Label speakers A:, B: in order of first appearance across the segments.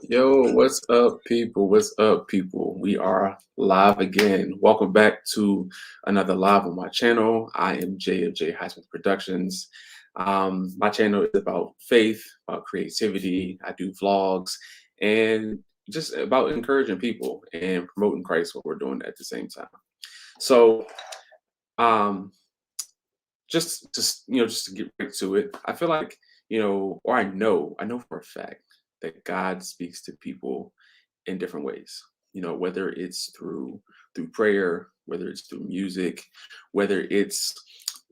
A: Yo, what's up, people? What's up, people? We are live again. Welcome back to another live on my channel. I am Jay of J Highsmith Productions. My channel is about faith, about creativity. I do vlogs and just about encouraging people and promoting Christ what we're doing at the same time. So, um, just to get right to it, I feel like or I know for a fact that God speaks to people in different ways. Whether it's through prayer, whether it's through music, whether it's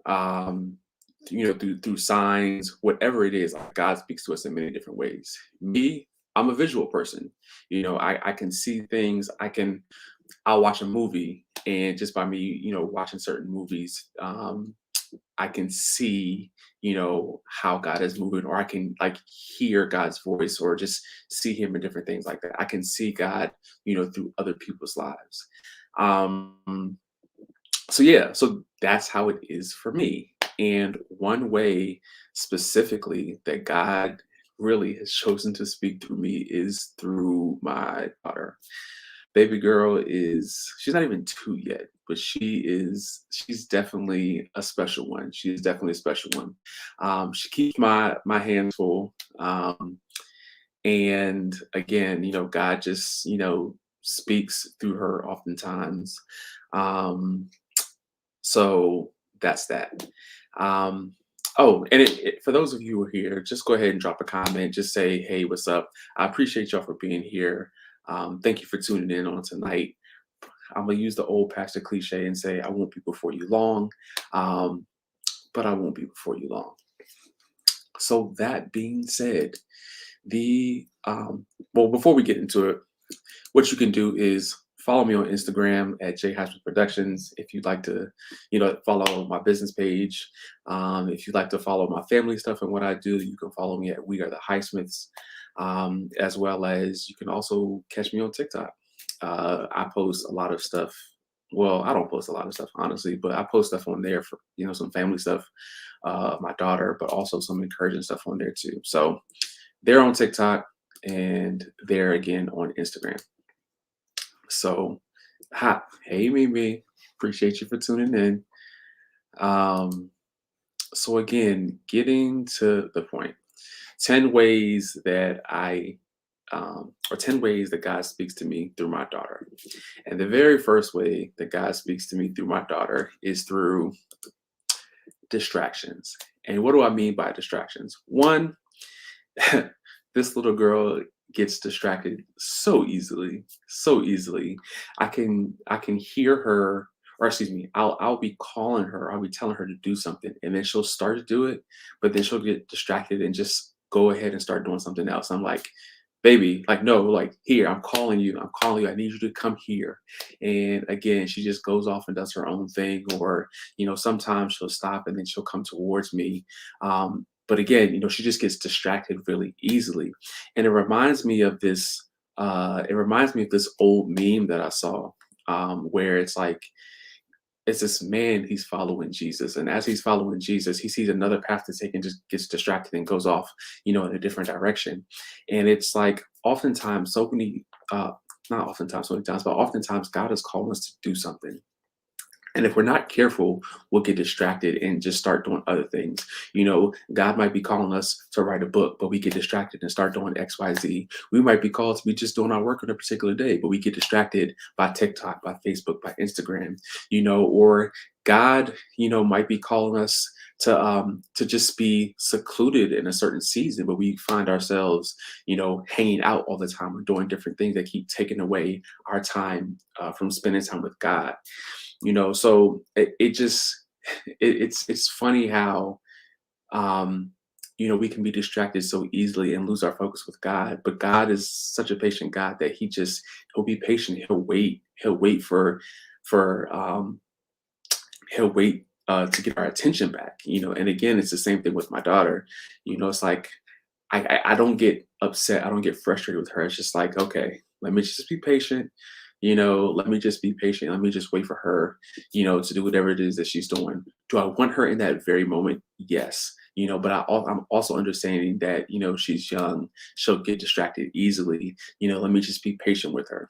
A: through signs, whatever it is, like, God speaks to us in many different ways. Me, I'm a visual person. I can see things. I'll watch a movie, and just by me, watching certain movies, I can see, how God is moving, or I can like hear God's voice, or just see Him in different things like that. I can see God, through other people's lives. Um, so yeah, so that's how it is for me. And one way specifically that God really has chosen to speak through me is through my daughter. Baby girl she's not even 2 yet, but she's definitely a special one. She's definitely a special one. She keeps my hands full. And again, God just, speaks through her oftentimes. Um, so that's that. Um, oh, and for those of you who are here, just go ahead and drop a comment. Just say, hey, what's up? I appreciate y'all for being here. Thank you for tuning in on tonight. I'm gonna use the old pastor cliche and say I won't be before you long, um, but I won't be before you long. So that being said, the well, before we get into it, what you can do is follow me on Instagram at J Productions. If you'd like to, follow my business page. If you'd like to follow my family stuff and what I do, you can follow me at We Are the Highsmiths. As well as you can also catch me on TikTok. I post a lot of stuff. Well, I don't post a lot of stuff, honestly, but I post stuff on there for, some family stuff, my daughter, but also some encouraging stuff on there too. So they're on TikTok and they're again on Instagram. So, hi, hey, Mimi, appreciate you for tuning in. Um, so again, getting to the point, 10 ways that or 10 ways that God speaks to me through my daughter. And the very first way that God speaks to me through my daughter is through distractions. And what do I mean by distractions? One, this little girl gets distracted so easily, so easily. I can hear her, or excuse me, I'll be calling her, I'll be telling her to do something, and then she'll start to do it, but then she'll get distracted and just go ahead and start doing something else. I'm like, baby, like, no, like, here, I'm calling you, I need you to come here. And again, she just goes off and does her own thing, or sometimes she'll stop and then she'll come towards me. But again, she just gets distracted really easily. And it reminds me of this, old meme that I saw, where it's like, it's this man, he's following Jesus. And as he's following Jesus, he sees another path to take and just gets distracted and goes off, in a different direction. And it's like oftentimes, so many, not oftentimes, so many times, but oftentimes God is calling us to do something. And if we're not careful, we'll get distracted and just start doing other things. God might be calling us to write a book, but we get distracted and start doing X, Y, Z. We might be called to be just doing our work on a particular day, but we get distracted by TikTok, by Facebook, by Instagram, or God, might be calling us to just be secluded in a certain season, but we find ourselves, hanging out all the time or doing different things that keep taking away our time from spending time with God. So it just it's funny how we can be distracted so easily and lose our focus with God, but God is such a patient God that he'll be patient. For he'll wait to get our attention back. And again, it's the same thing with my daughter. It's like I don't get upset, I don't get frustrated with her. It's just like, okay, let me just be patient. Let me just be patient. Let me just wait for her, to do whatever it is that she's doing. Do I want her in that very moment? Yes. but I'm also understanding that, she's young, she'll get distracted easily. Let me just be patient with her.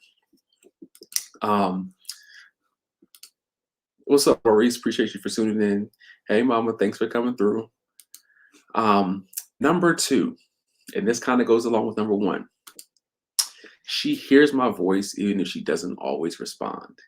A: Um, what's up, Maurice? Appreciate you for tuning in. Hey, Mama, thanks for coming through. Number two, and this kind of goes along with number one. She hears my voice even if she doesn't always respond.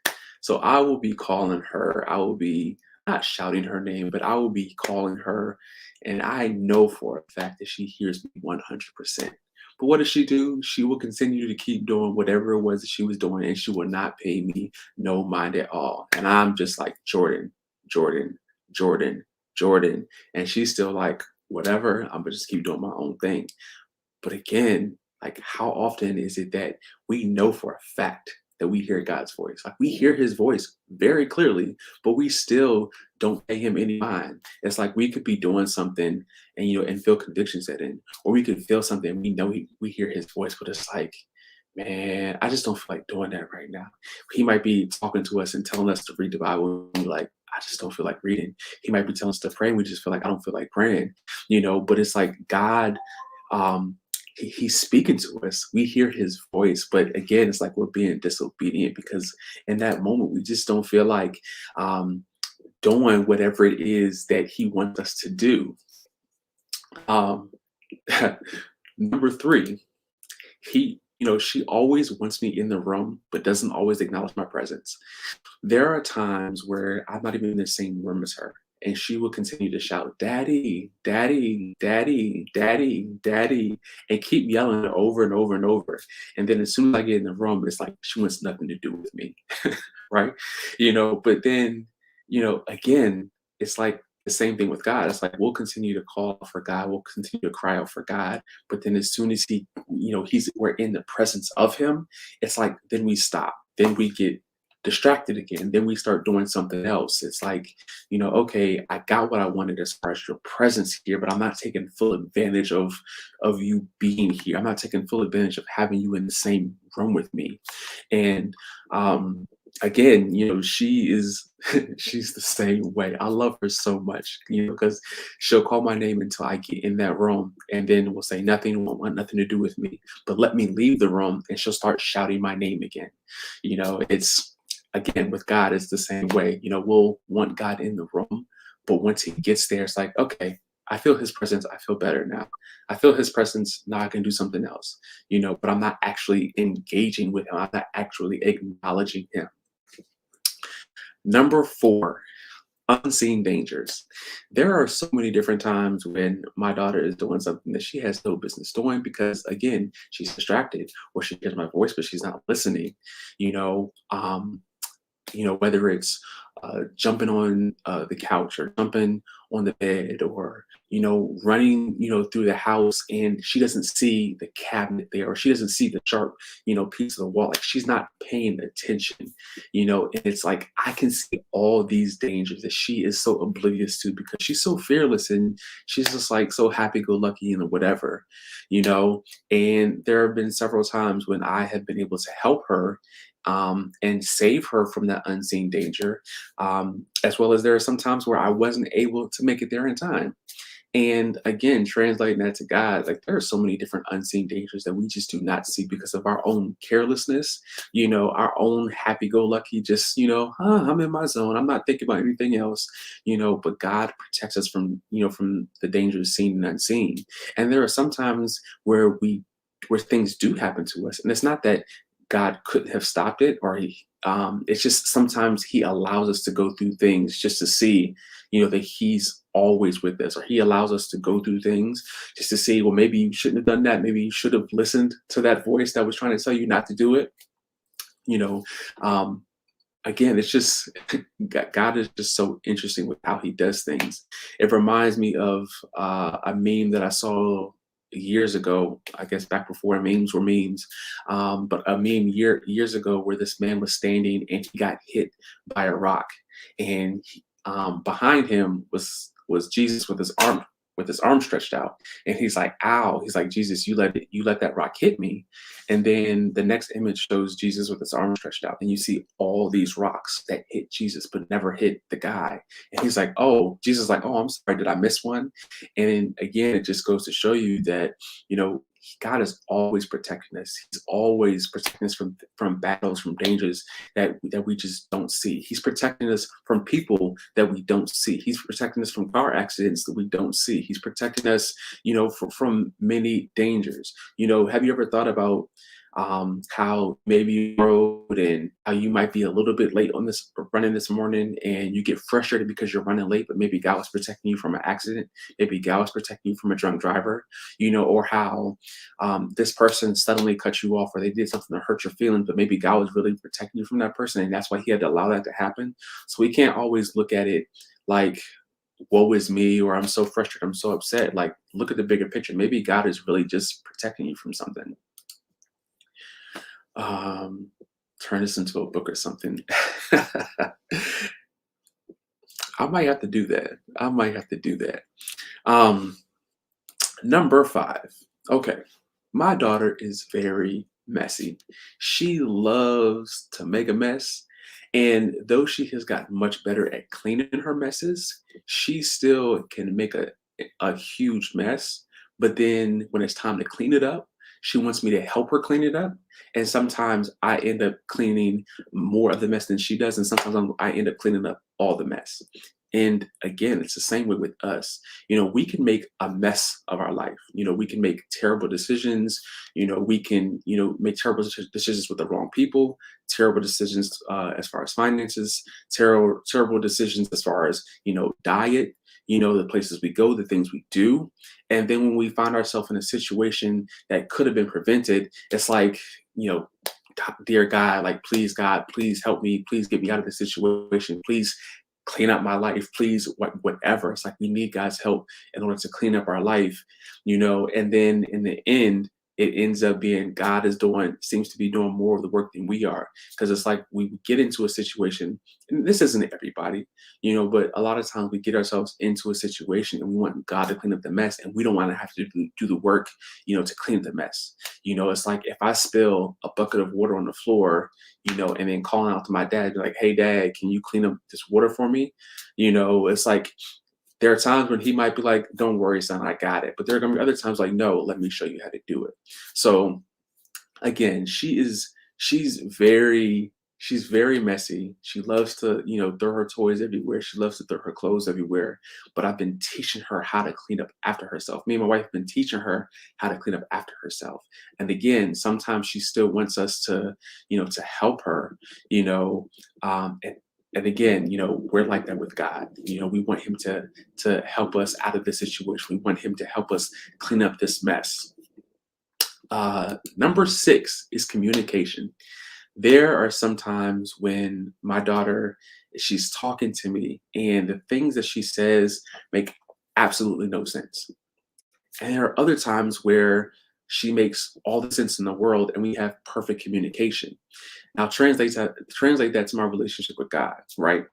A: So I will be calling her. I will be not shouting her name, but I will be calling her. And I know for a fact that she hears me 100%. But what does she do? She will continue to keep doing whatever it was that she was doing, and she will not pay me no mind at all. And I'm just like, Jordan, Jordan, Jordan, Jordan. And she's still like, whatever, I'm gonna just keep doing my own thing. But again, like, how often is it that we know for a fact that we hear God's voice? Like, we hear his voice very clearly, but we still don't pay him any mind. It's like we could be doing something and, and feel conviction set in, or we could feel something and we know we hear his voice, but it's like, man, I just don't feel like doing that right now. He might be talking to us and telling us to read the Bible, and we're like, I just don't feel like reading. He might be telling us to pray, and we just feel like, I don't feel like praying, but it's like God, um, he's speaking to us. We hear his voice, but again, it's like we're being disobedient because in that moment we just don't feel like doing whatever it is that he wants us to do. Um, Number three, she always wants me in the room, but doesn't always acknowledge my presence. There are times where I'm not even in the same room as her, and she will continue to shout, "Daddy, Daddy, Daddy, Daddy, Daddy," and keep yelling it over and over and over. And then as soon as I get in the room, it's like she wants nothing to do with me, right? But then, again, it's like the same thing with God. It's like we'll continue to call for God, we'll continue to cry out for God, but then as soon as we're in the presence of him, it's like then we stop, then we get distracted again, then we start doing something else. It's like, okay, I got what I wanted as far as your presence here, but I'm not taking full advantage of you being here. I'm not taking full advantage of having you in the same room with me. And again, she is she's the same way. I love her so much, because she'll call my name until I get in that room, and then will say nothing, won't want nothing to do with me, but let me leave the room and she'll start shouting my name again. It's, again, with God, it's the same way. We'll want God in the room, but once he gets there, it's like, okay, I feel his presence. I feel better now. I feel his presence. Now I can do something else, but I'm not actually engaging with him. I'm not actually acknowledging him. Number four, unseen dangers. There are so many different times when my daughter is doing something that she has no business doing because, again, she's distracted, or she hears my voice, but she's not listening. You know, um, whether it's jumping on the couch, or jumping on the bed, or, running, through the house, and she doesn't see the cabinet there, or she doesn't see the sharp, piece of the wall. Like, she's not paying attention, and it's like I can see all these dangers that she is so oblivious to because she's so fearless and she's just like so happy go lucky and whatever, and there have been several times when I have been able to help her and save her from that unseen danger. As well as there are some times where I wasn't able to make it there in time. And again, translating that to God, like, there are so many different unseen dangers that we just do not see because of our own carelessness, our own happy-go-lucky, just, I'm in my zone. I'm not thinking about anything else, but God protects us from the dangers seen and unseen. And there are some times where things do happen to us. And it's not that God couldn't have stopped it, or it's just sometimes he allows us to go through things just to see, that he's always with us, or he allows us to go through things just to see, well, maybe you shouldn't have done that. Maybe you should have listened to that voice that was trying to tell you not to do it. You know, um, Again, it's just God is just so interesting with how he does things. It reminds me of a meme that I saw years ago, I guess back before memes were memes, but a meme years ago where this man was standing and he got hit by a rock, and behind him was Jesus with his arm. with his arm stretched out. And he's like, ow. He's like, Jesus, you let that rock hit me. And then the next image shows Jesus with his arm stretched out. And you see all these rocks that hit Jesus, but never hit the guy. And he's like, oh, Jesus is like, oh, I'm sorry. Did I miss one? And then again, it just goes to show you that, God is always protecting us. He's always protecting us from battles, from dangers that we just don't see. He's protecting us from people that we don't see. He's protecting us from car accidents that we don't see. He's protecting us, from many dangers. Have you ever thought about how maybe you rode and how you might be a little bit late on this running this morning and you get frustrated because you're running late, but maybe God was protecting you from an accident. Maybe God was protecting you from a drunk driver, or how this person suddenly cut you off or they did something to hurt your feelings, but maybe God was really protecting you from that person. And that's why he had to allow that to happen. So we can't always look at it like, woe is me, or I'm so frustrated, I'm so upset. Like, look at the bigger picture. Maybe God is really just protecting you from something. um Turn this into a book or something. I might have to do that. I might have to do that. um Number 5. Okay, my daughter is very messy. She loves to make a mess, and though she has gotten much better at cleaning her messes, she still can make a huge mess. But then when it's time to clean it up, she wants me to help her clean it up, and sometimes I end up cleaning more of the mess than she does, and sometimes I end up cleaning up all the mess. And again, it's the same way with us. We can make a mess of our life. We can make terrible decisions. We can, make terrible decisions with the wrong people, terrible decisions as far as finances, terrible decisions as far as, diet, the places we go, the things we do. And then when we find ourselves in a situation that could have been prevented, it's like, dear God, like, please, God, please help me. Please get me out of this situation. Please clean up my life, please, whatever. It's like we need God's help in order to clean up our life, and then in the end, it ends up being God seems to be doing more of the work than we are. Because it's like we get into a situation, and this isn't everybody, but a lot of times we get ourselves into a situation and we want God to clean up the mess, and we don't want to have to do the work, to clean up the mess. It's like if I spill a bucket of water on the floor, and then calling out to my dad, be like, hey, dad, can you clean up this water for me? It's like there are times when he might be like, don't worry, son, I got it. But there are going to be other times like, no, let me show you how to do it. So again, she's very messy. She loves to, throw her toys everywhere. She loves to throw her clothes everywhere. But I've been teaching her how to clean up after herself. Me and my wife have been teaching her how to clean up after herself. And again, sometimes she still wants us to, to help her, and again, we're like that with God. We want him to help us out of this situation. We want him to help us clean up this mess. Number 6 is communication. There are some times when my daughter, she's talking to me, and the things that she says make absolutely no sense. And there are other times where she makes all the sense in the world, and we have perfect communication. Now translate that to my relationship with God, right?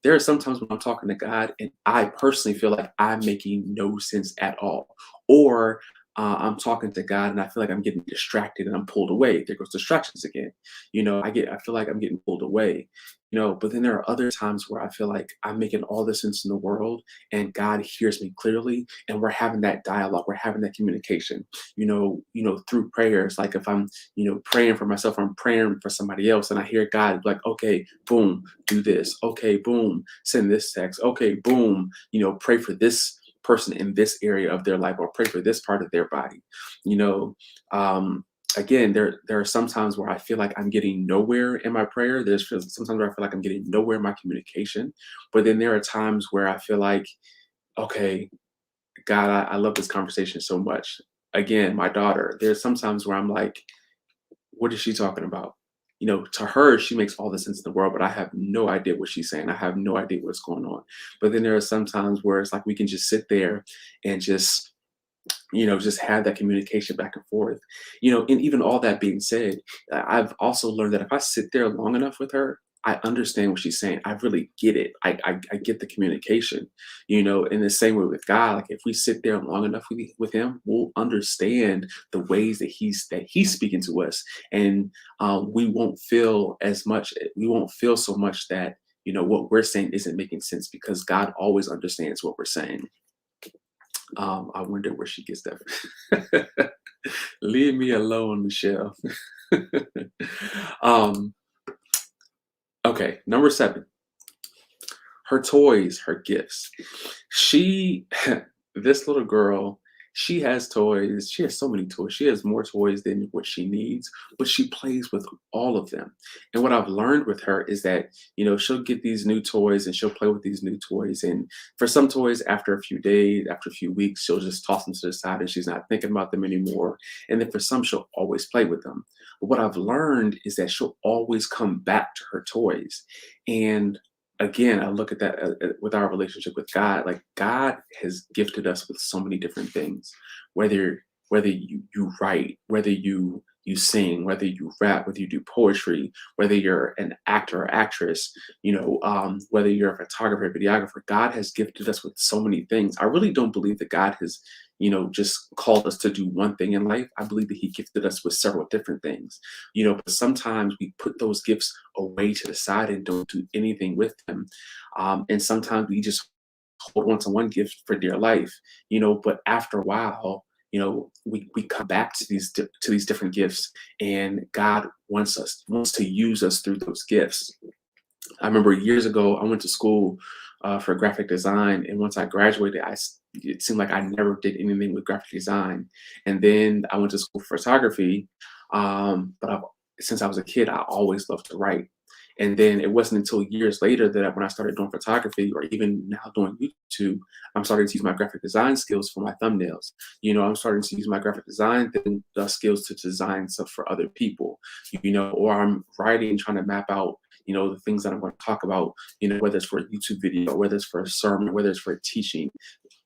A: There are some times when I'm talking to God and I personally feel like I'm making no sense at all. Or I'm talking to God and I feel like I'm getting distracted and I'm pulled away. There goes distractions again. I feel like I'm getting pulled away. But then there are other times where I feel like I'm making all the sense in the world and God hears me clearly and we're having that dialogue, we're having that communication, through prayers. Like if I'm, praying for myself, I'm praying for somebody else and I hear God like, okay, boom, do this. Okay, boom, send this text. Okay, boom, pray for this person in this area of their life or pray for this part of their body. You know, again, there are some times where I feel like I'm getting nowhere in my prayer. There's sometimes where I feel like I'm getting nowhere in my communication. But then there are times where I feel like, okay, God, I love this conversation so much. Again, my daughter, there's sometimes where I'm like, what is she talking about? To her, she makes all the sense in the world, but I have no idea what she's saying. I have no idea what's going on. But then there are some times where it's like we can just sit there and just have that communication back and forth. And even all that being said, I've also learned that if I sit there long enough with her, I understand what she's saying. I really get it. I get the communication, you know, in the same way with God. Like if we sit there long enough with him, we'll understand the ways that he's speaking to us. And we won't feel as much, we won't feel so much that, you know, what we're saying isn't making sense because God always understands what we're saying. I wonder where she gets that. Leave me alone, Michelle. um, okay, number 7, her toys, her gifts. She, this little girl, she has toys. She has so many toys. She has more toys than what she needs, but she plays with all of them. And what I've learned with her is that, you know, she'll get these new toys and she'll play with these new toys. And for some toys, after a few days, after a few weeks, she'll just toss them to the side and she's not thinking about them anymore. And then for some, she'll always play with them. But what I've learned is that she'll always come back to her toys. And again, I look at that with our relationship with God. Like God has gifted us with so many different things. Whether you write, whether you sing, whether you rap, whether you do poetry, whether you're an actor or actress, you know, whether you're a photographer, videographer, God has gifted us with so many things. I really don't believe that God has, you know, just called us to do one thing in life. I believe that He gifted us with several different things, you know, but sometimes we put those gifts away to the side and don't do anything with them. And sometimes we just hold on to one gift for dear life, you know, but after a while, you know, we come back to these different gifts, and God wants to use us through those gifts. I remember years ago, I went to school for graphic design, and once I graduated, it seemed like I never did anything with graphic design. And then I went to school for photography, but since I was a kid, I always loved to write. And then it wasn't until years later that when I started doing photography, or even now doing YouTube, I'm starting to use my graphic design skills for my thumbnails. You know, I'm starting to use my graphic design skills to design stuff for other people. You know, or I'm writing, trying to map out, you know, the things that I'm going to talk about, you know, whether it's for a YouTube video, whether it's for a sermon, whether it's for teaching,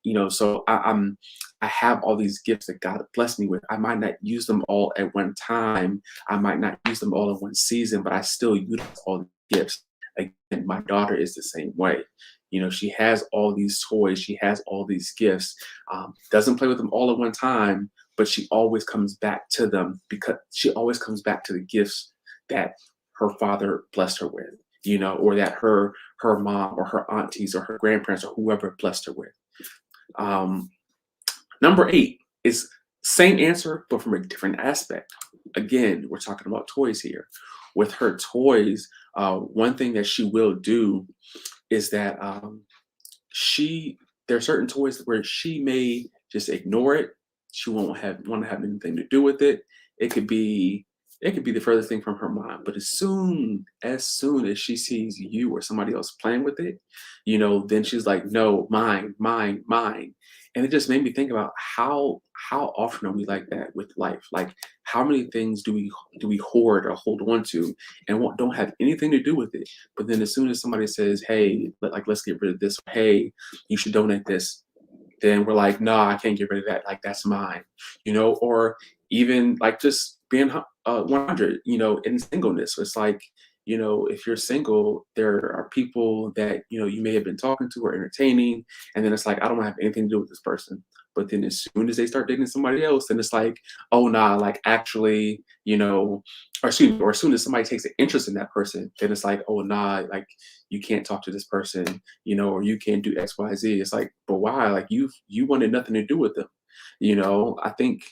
A: you know. So I have all these gifts that God blessed me with. I might not use them all at one time. I might not use them all in one season, but I still use all the gifts. Again, my daughter is the same way. You know, she has all these toys. She has all these gifts. Doesn't play with them all at one time, but she always comes back to them because she always comes back to the gifts that her father blessed her with, you know, or that her mom or her aunties or her grandparents or whoever blessed her with. Um, Number 8 is same answer, but from a different aspect. Again, we're talking about toys here. With her toys, one thing that she will do is that she there are certain toys where she may just ignore it. She won't have want to have anything to do with it. It could be it could be the furthest thing from her mind. But as soon as she sees you or somebody else playing with it, you know, then she's like, no, mine, mine, mine. And it just made me think about how often are we like that with life? Like how many things do we hoard or hold on to and don't have anything to do with it? But then as soon as somebody says, hey, let's get rid of this, hey, you should donate this, then we're like, no, I can't get rid of that. Like that's mine, you know, or even like just being 100, you know, in singleness. It's like, you know, if you're single, there are people that, you know, you may have been talking to or entertaining. And then it's like, I don't have anything to do with this person. But then as soon as they start dating somebody else, then it's like, oh, nah, like actually, you know, or excuse me, or as soon as somebody takes an interest in that person, then it's like, oh, nah, like you can't talk to this person, you know, or you can't do X, Y, Z. It's like, but why? Like you wanted nothing to do with them. You know, I think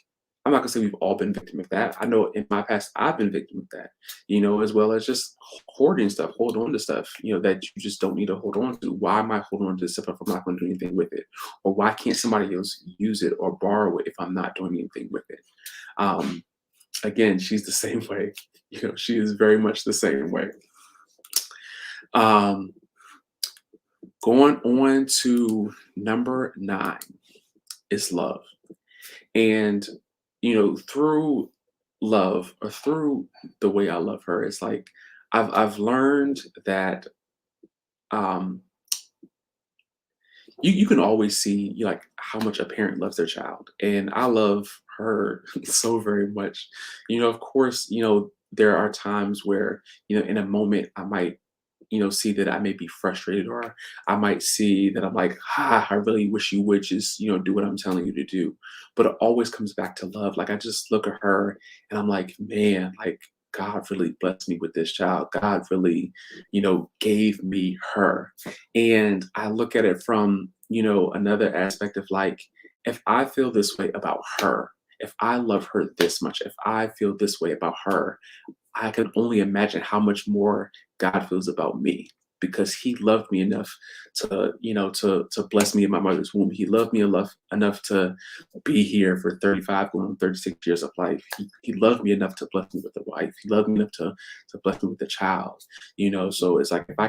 A: I'm not gonna say we've all been victim of that. I know in my past I've been victim of that, you know, as well as just hoarding stuff, hold on to stuff, you know, that you just don't need to hold on to. Why am I holding on to this stuff if I'm not gonna do anything with it? Or why can't somebody else use it or borrow it if I'm not doing anything with it? Um, Again, she's the same way. You know, she is very much the same way. Um, Going on to number 9 is love. And, you know, through love or through the way I love her, it's like I've learned that um you can always see like how much a parent loves their child. And I love her so very much. You know, of course, you know, there are times where, you know, in a moment I might see that I may be frustrated, or I might see that I'm like, I really wish you would just, do what I'm telling you to do. But it always comes back to love. Like I just look at her and I'm like, man, like God really blessed me with this child. God really, gave me her. And I look at it from, another aspect of like, if I feel this way about her, if I love her this much, if I feel this way about her, I can only imagine how much more God feels about me, because he loved me enough to, to bless me in my mother's womb. He loved me enough to be here for 35 going on 36 years of life. He loved me enough to bless me with a wife. He loved me enough to bless me with a child. So it's like if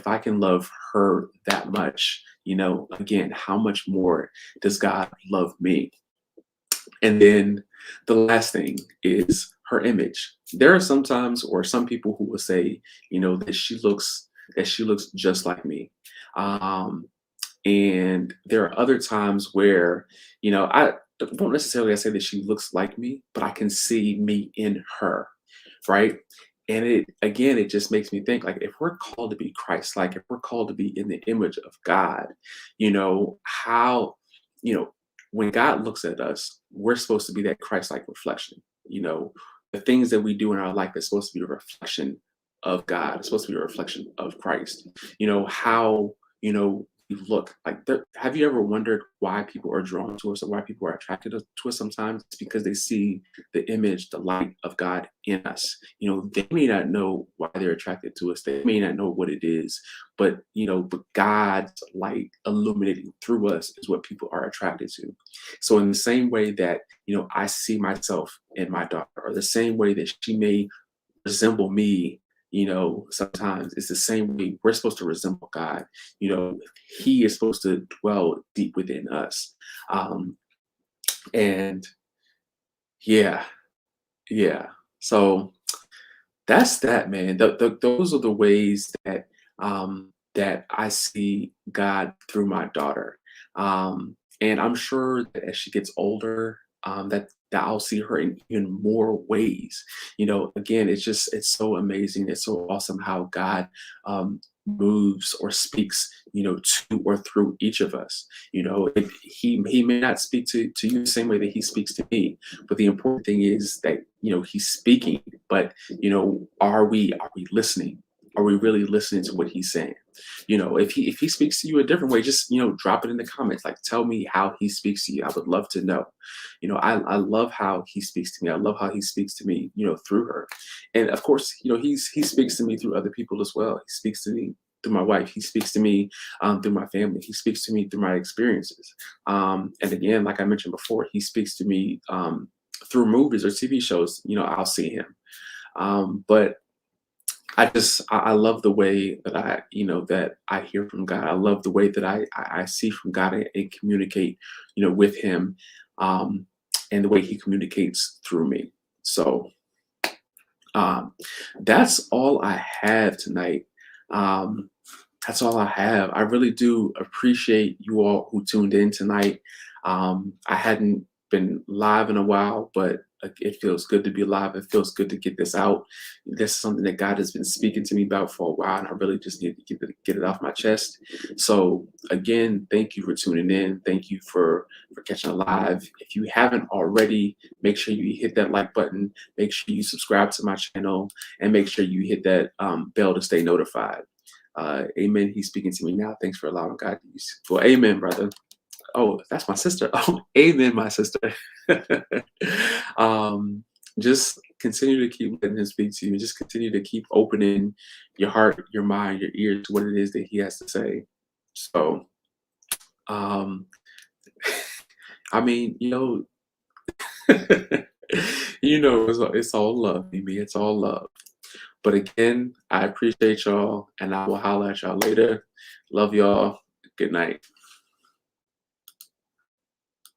A: I can love her that much, again, how much more does God love me? And then the last thing is her image. There are sometimes, or some people who will say, that she looks just like me. Um, and there are other times where, I don't necessarily say that she looks like me, but I can see me in her, right? And it just makes me think, like, if we're called to be Christ-like, if we're called to be in the image of God, how, you know, when God looks at us, we're supposed to be that Christ-like reflection. The things that we do in our life is supposed to be a reflection of God. It's supposed to be a reflection of Christ. How, we look like. Have you ever wondered why people are drawn to us, or why people are attracted to us? Sometimes it's because they see the image, the light of God in us. They may not know why they're attracted to us. They may not know what it is, but God's light illuminating through us is what people are attracted to. So in the same way that, I see myself in my daughter, or the same way that she may resemble me, sometimes it's the same way we're supposed to resemble God. He is supposed to dwell deep within us. Um, and yeah, yeah. So that's that, man. Those are the ways that I see God through my daughter. And I'm sure that as she gets older, that I'll see her in even more ways. Again, it's so amazing. It's so awesome how God moves or speaks, to or through each of us. He may not speak to you the same way that he speaks to me, but the important thing is that he's speaking. But are we listening? Are we really listening to what he's saying? If he speaks to you a different way, just drop it in the comments. Like, tell me how he speaks to you. I would love to know. I love how he speaks to me. I love how he speaks to me, through her. And of course, he speaks to me through other people as well. He speaks to me through my wife. He speaks to me through my family. He speaks to me through my experiences. And again, like I mentioned before, he speaks to me through movies or TV shows. I'll see him. But I love the way that that I hear from God. I love the way that I see from God, and communicate, with him, um, and the way he communicates through me. So um, that's all I have tonight. Um, that's all I have. I really do appreciate you all who tuned in tonight. I hadn't been live in a while, but it feels good to be live. It feels good to get this out. This is something that God has been speaking to me about for a while, and I really just need to get it off my chest. So again, thank you for tuning in. Thank you for catching it live. If you haven't already, make sure you hit that like button. Make sure you subscribe to my channel, and make sure you hit that bell to stay notified. Amen. He's speaking to me now. Thanks for allowing God to use. Well, amen, brother. Oh, that's my sister. Oh, amen, my sister. um, just continue to keep letting him speak to you. Just continue to keep opening your heart, your mind, your ears to what it is that he has to say. So, um, I mean, it's all love, baby. It's all love. But again, I appreciate y'all, and I will holler at y'all later. Love y'all. Good night.